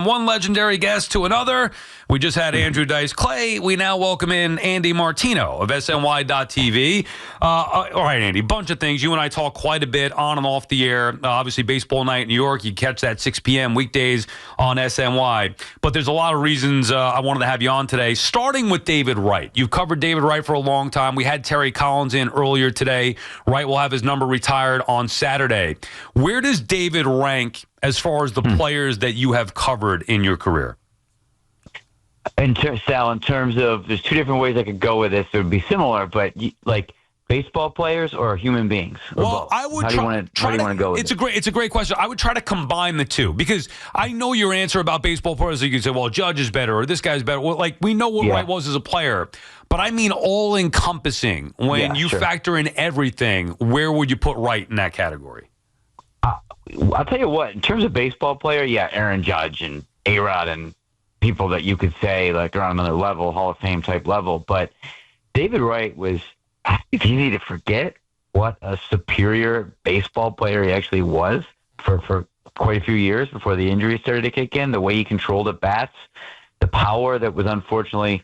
One legendary guest to another. We just had Andrew Dice Clay. We now welcome in Andy Martino of SNY.TV. All right, Andy, bunch of things. You and I talk quite a bit on and off the air. Obviously, baseball night in New York. You catch that 6 p.m. weekdays on SNY. But there's a lot of reasons I wanted to have you on today, starting with David Wright. You've covered David Wright for a long time. We had Terry Collins in earlier today. Wright will have his number retired on Saturday. Where does David rank as far as the players that you have covered in your career? Sal, in terms of, there's two different ways I could go with this. It would be similar, but like baseball players or human beings? Or well, both? I would how do you want to go with it? It's a great question. I would try to combine the two because I know your answer about baseball players. You can say, well, Judge is better or this guy's better. Well, like we know what Wright was as a player, but I mean all encompassing. When you factor in everything, where would you put Wright in that category? I'll tell you what, in terms of baseball player, Aaron Judge and A-Rod and people that you could say like are on another level, Hall of Fame type level. But David Wright was, it's easy to forget what a superior baseball player he actually was for quite a few years before the injuries started to kick in, the way he controlled at bats, the power that was unfortunately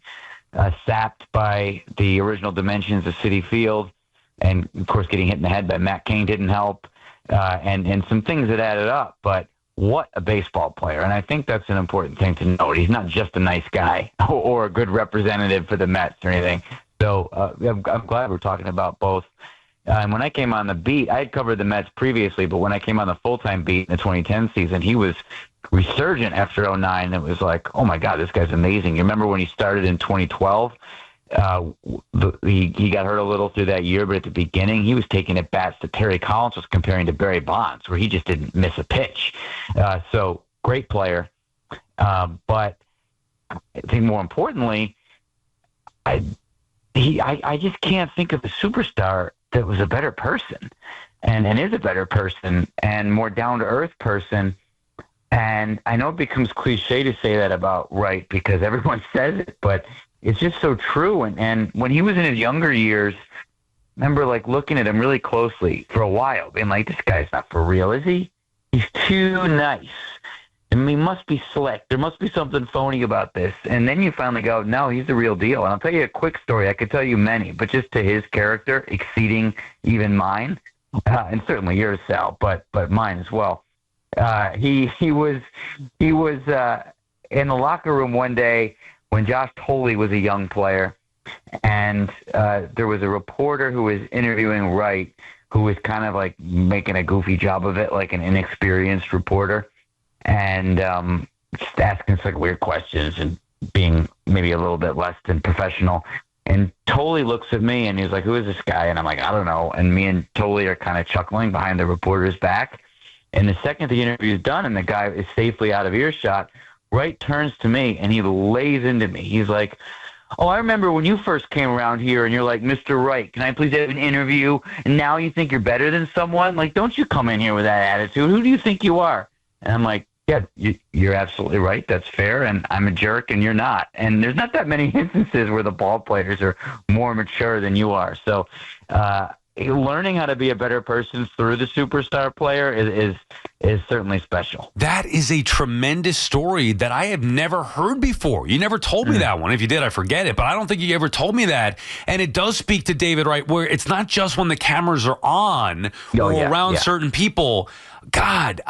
sapped by the original dimensions of Citi Field, and of course getting hit in the head by Matt Cain didn't help. And some things that added up, but what a baseball player. And I think that's an important thing to note. He's not just a nice guy or a good representative for the Mets or anything. So I'm glad we're talking about both. And when I came on the beat, I had covered the Mets previously, but when I came on the full-time beat in the 2010 season, he was resurgent after 2009. It was like, oh my God, this guy's amazing. You remember when he started in 2012? He got hurt a little through that year, but at the beginning he was taking at bats that Terry Collins was comparing to Barry Bonds, where he just didn't miss a pitch. So great player, but I think more importantly, I just can't think of a superstar that was a better person, and is a better person and more down to earth person. And I know it becomes cliche to say that about Wright because everyone says it, but it's just so true. And when he was in his younger years, I remember like looking at him really closely for a while, being like, this guy's not for real, is he? He's too nice. I mean, he must be slick. There must be something phony about this. And then you finally go, no, he's the real deal. And I'll tell you a quick story. I could tell you many, but just to his character, exceeding even mine, and certainly yours, Sal, but mine as well. He was in the locker room one day when Josh Tolley was a young player, and there was a reporter who was interviewing Wright, who was kind of like making a goofy job of it, like an inexperienced reporter, and just asking like weird questions and being maybe a little bit less than professional. And Tolley looks at me and he's like, who is this guy? And I'm like, I don't know. And me and Tolley are kind of chuckling behind the reporter's back. And the second the interview is done and the guy is safely out of earshot, Wright turns to me and he lays into me. He's like, oh, I remember when you first came around here and you're like, Mr. Wright, can I please have an interview? And now you think you're better than someone? Like, don't you come in here with that attitude. Who do you think you are? And I'm like, yeah, you're absolutely right. That's fair. And I'm a jerk and you're not. And there's not that many instances where the ball players are more mature than you are. So learning how to be a better person through the superstar player is certainly special. That is a tremendous story that I have never heard before. You never told me that one. If you did, I forget it. But I don't think you ever told me that. And it does speak to David Wright, where it's not just when the cameras are on or around certain people. God,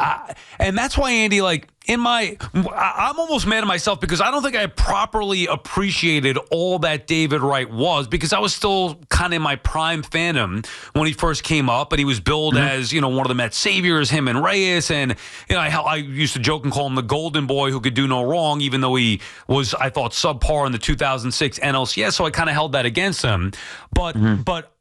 and that's why, Andy, like, I'm almost mad at myself because I don't think I properly appreciated all that David Wright was, because I was still kind of in my prime fandom when he first came up, and he was billed as, one of the Mets saviors, him and Reyes, and I used to joke and call him the golden boy who could do no wrong, even though he was, I thought, subpar in the 2006 NLCS, so I kind of held that against him. But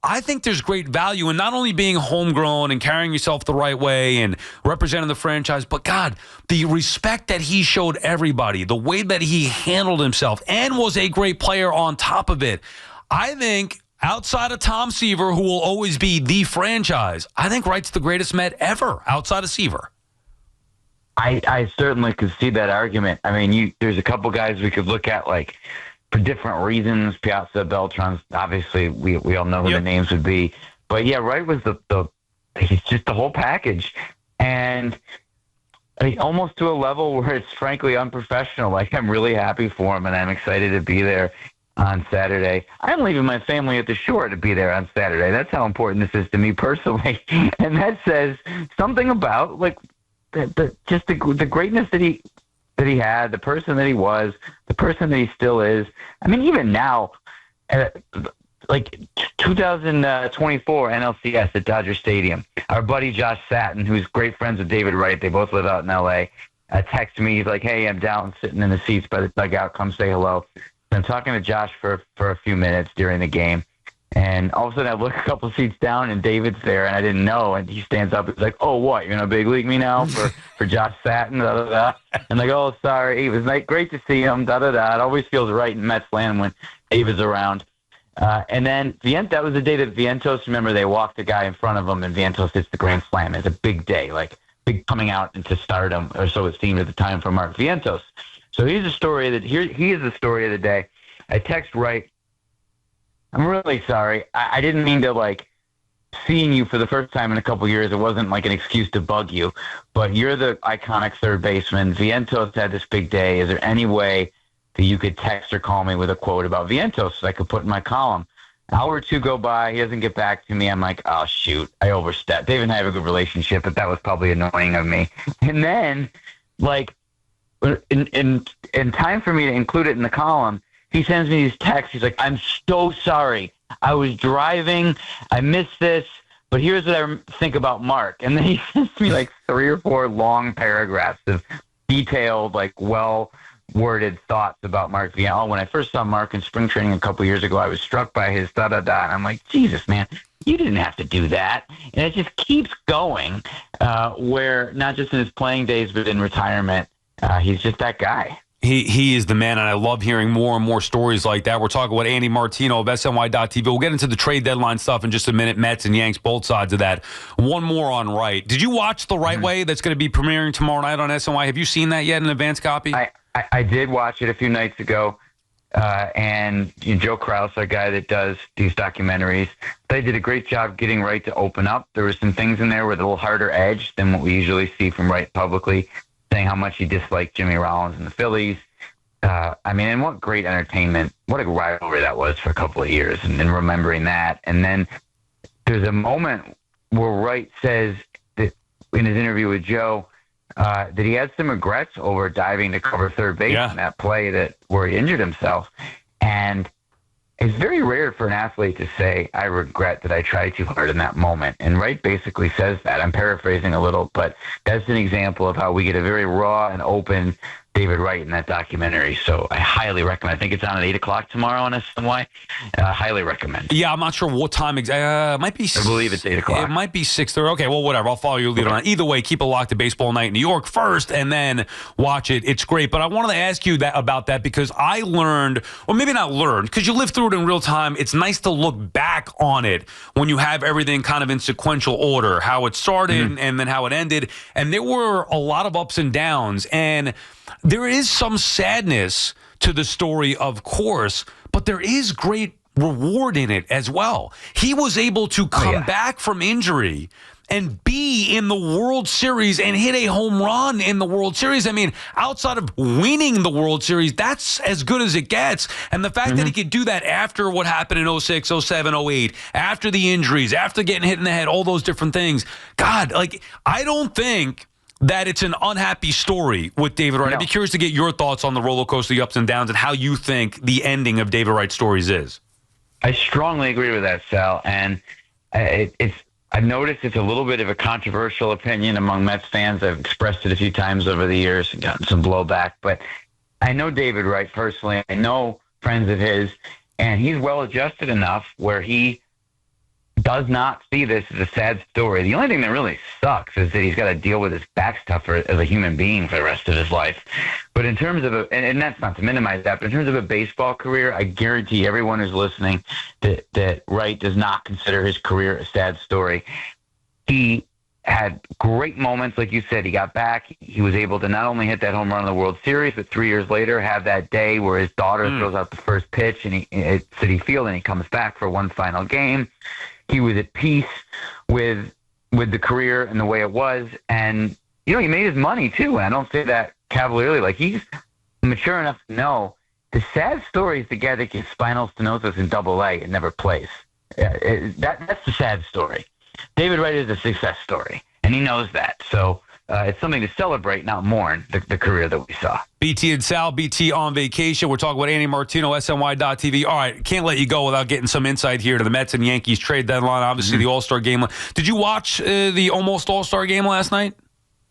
I think there's great value in not only being homegrown and carrying yourself the right way and representing the franchise, but God, the respect that he showed everybody, the way that he handled himself and was a great player on top of it. I think outside of Tom Seaver, who will always be the franchise, I think Wright's the greatest Met ever outside of Seaver. I certainly could see that argument. I mean, there's a couple guys we could look at, like, for different reasons. Piazza, Beltran, obviously we all know who the names would be. But yeah, Wright was he's just the whole package. And I mean, almost to a level where it's frankly unprofessional. Like, I'm really happy for him, and I'm excited to be there on Saturday. I'm leaving my family at the shore to be there on Saturday. That's how important this is to me personally. And that says something about, like, the greatness that he had, the person that he was, the person that he still is. I mean, even now, like 2024 NLCS at Dodger Stadium, our buddy Josh Satin, who's great friends with David Wright, they both live out in L.A., texted me. He's like, "Hey, I'm down sitting in the seats by the dugout. Come say hello." And I'm talking to Josh for a few minutes during the game. And all of a sudden, I look a couple seats down, and David's there, and I didn't know. And he stands up. He's like, "Oh, what? You're going to big league me now for Josh Satin?" Da, da, da. And like, "Oh, sorry. It was great to see him." Da da da. It always feels right in Mets land when David's around. And then that was the day that Vientos, remember, they walked the guy in front of him, and Vientos hits the grand slam. It's a big day, like big coming out into stardom, or so it seemed at the time for Mark Vientos. So he is the story of the day. I text Wright. I'm really sorry. I didn't mean to, like, seeing you for the first time in a couple of years. It wasn't like an excuse to bug you, but you're the iconic third baseman. Vientos had this big day. Is there any way that you could text or call me with a quote about Vientos so I could put in my column? An hour or two go by. He doesn't get back to me. I'm like, oh, shoot, I overstepped. David and I have a good relationship, but that was probably annoying of me. And then, like, in time for me to include it in the column, he sends me these texts. He's like, "I'm so sorry. I was driving. I missed this, but here's what I think about Mark." And then he sends me like 3 or 4 long paragraphs of detailed, like, well-worded thoughts about Mark Vientos. When I first saw Mark in spring training a couple of years ago, I was struck by his da-da-da. And I'm like, Jesus, man, you didn't have to do that. And it just keeps going, where not just in his playing days, but in retirement, he's just that guy. He is the man, and I love hearing more and more stories like that. We're talking about Andy Martino of SNY.TV. We'll get into the trade deadline stuff in just a minute. Mets and Yanks, both sides of that. One more on Wright. Did you watch The Right Way that's going to be premiering tomorrow night on SNY? Have you seen that yet, an advance copy? I did watch it a few nights ago, and Joe Krause, our guy that does these documentaries, they did a great job getting Wright to open up. There were some things in there with a little harder edge than what we usually see from Wright publicly, saying how much he disliked Jimmy Rollins and the Phillies. I mean, and what great entertainment. What a rivalry that was for a couple of years, and remembering that. And then there's a moment where Wright says that in his interview with Joe that he had some regrets over diving to cover third base in that play where he injured himself. And it's very rare for an athlete to say, "I regret that I tried too hard in that moment." And Wright basically says that. I'm paraphrasing a little, but that's an example of how we get a very raw and open David Wright in that documentary. So I highly recommend. I think it's on at 8 o'clock tomorrow on SNY. Highly recommend. Yeah, I'm not sure what time exactly. It might be. I believe it's 8 o'clock. It might be 6:30. Okay, well, whatever. I'll follow your lead on that. Either way, keep it locked to Baseball Night in New York first, and then watch it. It's great. But I wanted to ask you about that because I learned, or maybe not learned, because you live through it in real time. It's nice to look back on it when you have everything kind of in sequential order, how it started and then how it ended. And there were a lot of ups and downs, and there is some sadness to the story, of course, but there is great reward in it as well. He was able to come back from injury and be in the World Series and hit a home run in the World Series. I mean, outside of winning the World Series, that's as good as it gets. And the fact that he could do that after what happened in 06, 07, 08, after the injuries, after getting hit in the head, all those different things. God, like, I don't think that it's an unhappy story with David Wright. No. I'd be curious to get your thoughts on the roller coaster, the ups and downs, and how you think the ending of David Wright's stories is. I strongly agree with that, Sal. And I've noticed it's a little bit of a controversial opinion among Mets fans. I've expressed it a few times over the years and gotten some blowback. But I know David Wright personally. I know friends of his, and he's well-adjusted enough where he does not see this as a sad story. The only thing that really sucks is that he's got to deal with his back stuff as a human being for the rest of his life. But in terms of and that's not to minimize that, but in terms of a baseball career, I guarantee everyone who's listening that Wright does not consider his career a sad story. He had great moments, like you said. He got back. He was able to not only hit that home run in the World Series, but 3 years later have that day where his daughter throws out the first pitch and at Citi Field, and he comes back for one final game. He was at peace with the career and the way it was, and he made his money too. And I don't say that cavalierly. Like, he's mature enough to know the sad story is the guy that gets spinal stenosis in Double-A and never plays. That's the sad story. David Wright is a success story, and he knows that. So it's something to celebrate, not mourn the career that we saw. BT and Sal, BT on vacation. We're talking about Andy Martino, SNY.TV. All right, can't let you go without getting some insight here to the Mets and Yankees trade deadline. Obviously, the All-Star game. Did you watch the almost All-Star game last night?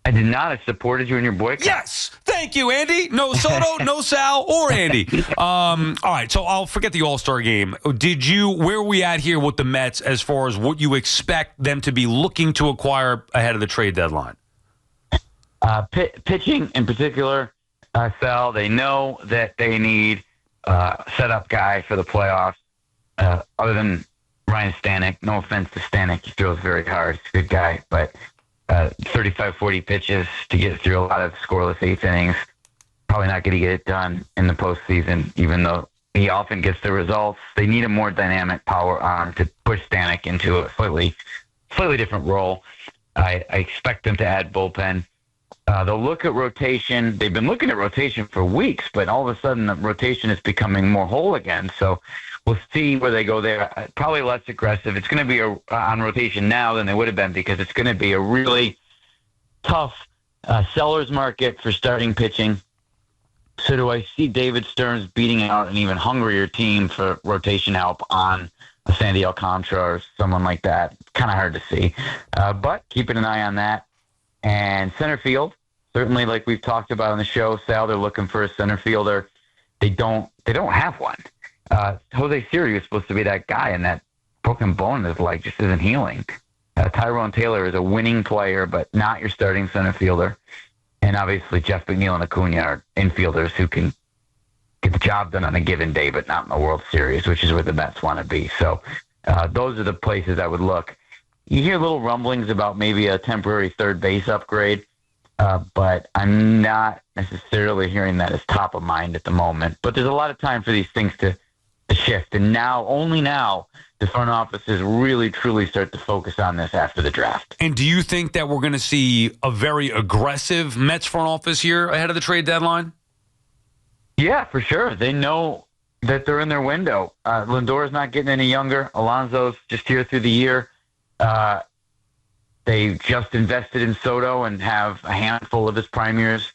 I did not. I supported you in your boycott. Yes. Thank you, Andy. No Soto, no Sal, or Andy. All right, so I'll forget the All-Star game. Where are we at here with the Mets as far as what you expect them to be looking to acquire ahead of the trade deadline? Pitching in particular, Sal, they know that they need a setup guy for the playoffs. Other than Ryan Stanek, no offense to Stanek, he throws very hard. He's a good guy, but 35, 40 pitches to get through a lot of scoreless eighth innings. Probably not going to get it done in the postseason, even though he often gets the results. They need a more dynamic power arm to push Stanek into a slightly different role. I expect them to add bullpen. They'll look at rotation. They've been looking at rotation for weeks, but all of a sudden the rotation is becoming more whole again. So we'll see where they go there. Probably less aggressive. It's going to be on rotation now than they would have been because it's going to be a really tough seller's market for starting pitching. So do I see David Stearns beating out an even hungrier team for rotation help on a Sandy Alcantara or someone like that? Kind of hard to see. But keeping an eye on that. And center field, certainly like we've talked about on the show, Sal, they're looking for a center fielder. They don't have one. Jose Siri is supposed to be that guy, and that broken bone in his leg just isn't healing. Tyrone Taylor is a winning player, but not your starting center fielder. And obviously Jeff McNeil and Acuna are infielders who can get the job done on a given day, but not in the World Series, which is where the Mets want to be. So those are the places I would look. You hear little rumblings about maybe a temporary third base upgrade, but I'm not necessarily hearing that as top of mind at the moment. But there's a lot of time for these things to shift. And only now, the front offices really, truly start to focus on this after the draft. And do you think that we're going to see a very aggressive Mets front office here ahead of the trade deadline? Yeah, for sure. They know that they're in their window. Lindor's not getting any younger. Alonso's just here through the year. They just invested in Soto and have a handful of his prime years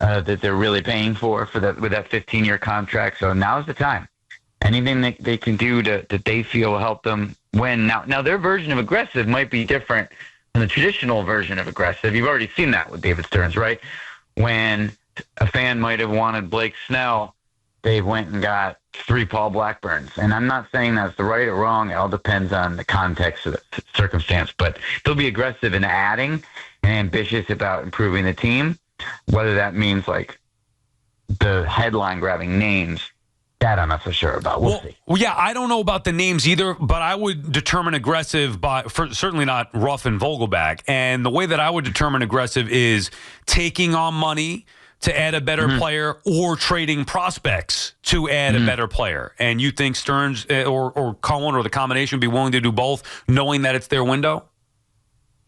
that they're really paying for that with that 15-year contract. So now's the time. Anything that they can do that they feel will help them win. Now their version of aggressive might be different than the traditional version of aggressive. You've already seen that with David Stearns, right? When a fan might have wanted Blake Snell, they went and got 3 Paul Blackburns. And I'm not saying that's the right or wrong. It all depends on the context of the circumstance. But they'll be aggressive in adding and ambitious about improving the team. Whether that means like the headline-grabbing names, that I'm not so sure about. We'll see. Well, yeah, I don't know about the names either, but I would determine aggressive certainly not Ruff and Vogelback. And the way that I would determine aggressive is taking on money to add a better player or trading prospects to add a better player. And you think Stearns or Cohen or the combination would be willing to do both, knowing that it's their window?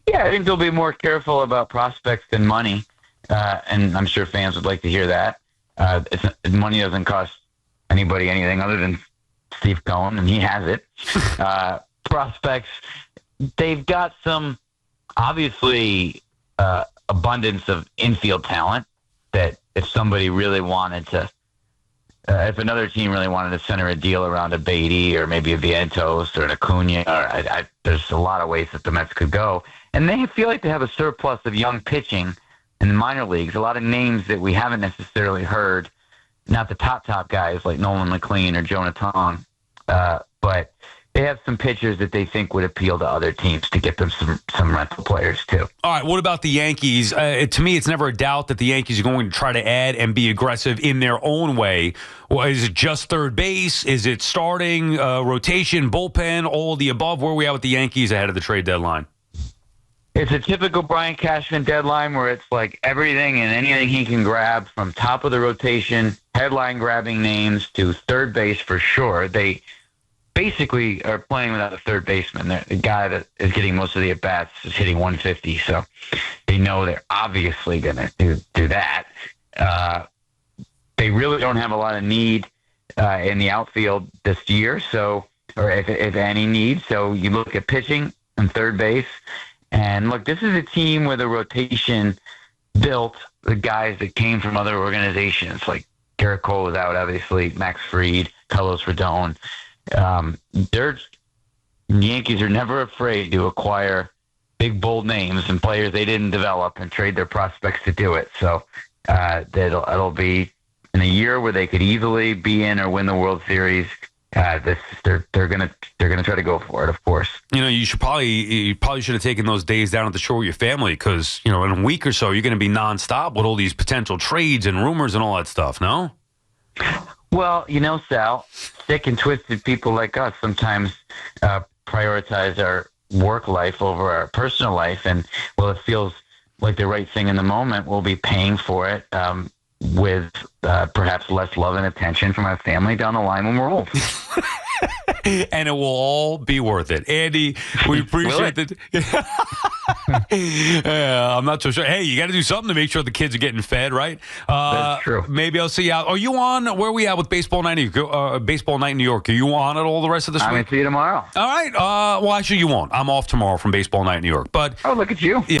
Yeah, I think they'll be more careful about prospects than money. And I'm sure fans would like to hear that. Money doesn't cost anybody anything other than Steve Cohen, and he has it. Prospects, they've got some, obviously, abundance of infield talent that if somebody really wanted to, if another team really wanted to center a deal around a Beatty or maybe a Vientos or an Acuna, there's a lot of ways that the Mets could go. And they feel like they have a surplus of young pitching in the minor leagues, a lot of names that we haven't necessarily heard, not the top guys like Nolan McLean or Jonathan, but they have some pitchers that they think would appeal to other teams to get them some rental players too. All right, what about the Yankees? To me, it's never a doubt that the Yankees are going to try to add and be aggressive in their own way. Well, is it just third base? Is it starting, rotation, bullpen, all of the above? Where are we at with the Yankees ahead of the trade deadline? It's a typical Brian Cashman deadline where it's like everything and anything he can grab from top of the rotation, headline-grabbing names to third base for sure. They basically are playing without a third baseman. The guy that is getting most of the at-bats is hitting 150, so they know they're obviously going to do that. They really don't have a lot of need in the outfield this year, so or if any need. So you look at pitching and third base, and look, this is a team where the rotation built the guys that came from other organizations, like Garrett Cole was out, obviously, Max Fried, Carlos Rodon. The Yankees are never afraid to acquire big, bold names and players they didn't develop and trade their prospects to do it. So it'll be in a year where they could easily be in or win the World Series. They're gonna try to go for it, of course. You probably should have taken those days down at the shore with your family, because in a week or so you're going to be nonstop with all these potential trades and rumors and all that stuff. No. Well, Sal, sick and twisted people like us sometimes prioritize our work life over our personal life, and it feels like the right thing in the moment. We'll be paying for it with perhaps less love and attention from our family down the line when we're old. And it will all be worth it. Andy, we appreciate it. I'm not so sure. Hey, you got to do something to make sure the kids are getting fed, right? That's true. Maybe I'll see you out. Are you on? Where are we at with Baseball Night in New York? Are you on at all the rest of this week? I'm going to see you tomorrow. All right. Well, actually, you won't. I'm off tomorrow from Baseball Night in New York. But look at you. Yeah.